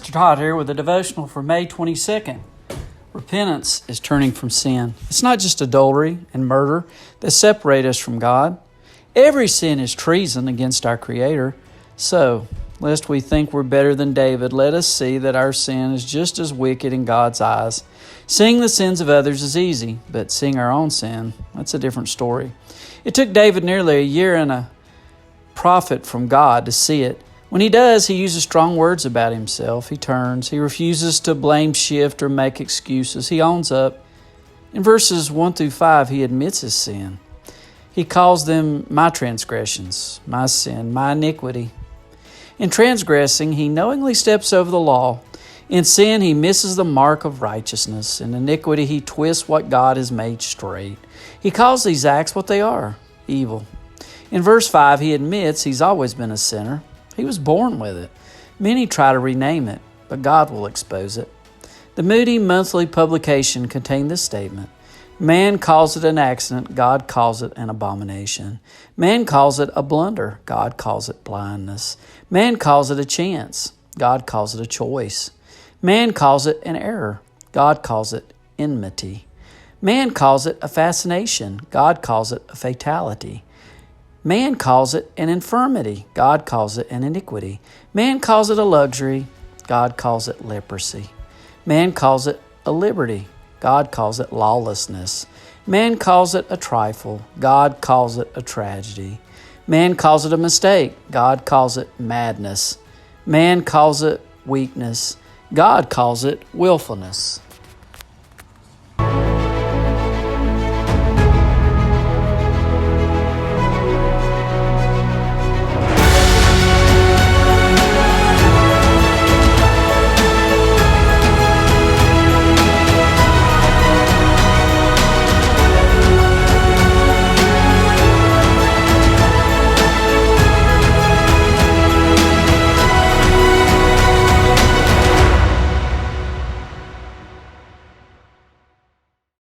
Pastor Todd here with a devotional for May 22nd. Repentance is turning from sin. It's not just adultery and murder that separate us from God. Every sin is treason against our Creator. So, lest we think we're better than David, let us see that our sin is just as wicked in God's eyes. Seeing the sins of others is easy, but seeing our own sin, that's a different story. It took David nearly a year and a prophet from God to see it. When he does, he uses strong words about himself. He turns. He refuses to blame shift or make excuses. He owns up. In verses 1 through 5, he admits his sin. He calls them my transgressions, my sin, my iniquity. In transgressing, he knowingly steps over the law. In sin, he misses the mark of righteousness. In iniquity, he twists what God has made straight. He calls these acts what they are, evil. In verse 5, he admits he's always been a sinner. He was born with it. Many try to rename it, but God will expose it. The Moody monthly publication contained this statement: man calls it an accident, God calls it an abomination. Man calls it a blunder, God calls it blindness. Man calls it a chance, God calls it a choice. Man calls it an error, God calls it enmity. Man calls it a fascination, God calls it a fatality. Man calls it an infirmity, God calls it an iniquity. Man calls it a luxury, God calls it leprosy. Man calls it a liberty, God calls it lawlessness. Man calls it a trifle, God calls it a tragedy. Man calls it a mistake, God calls it madness. Man calls it weakness, God calls it willfulness.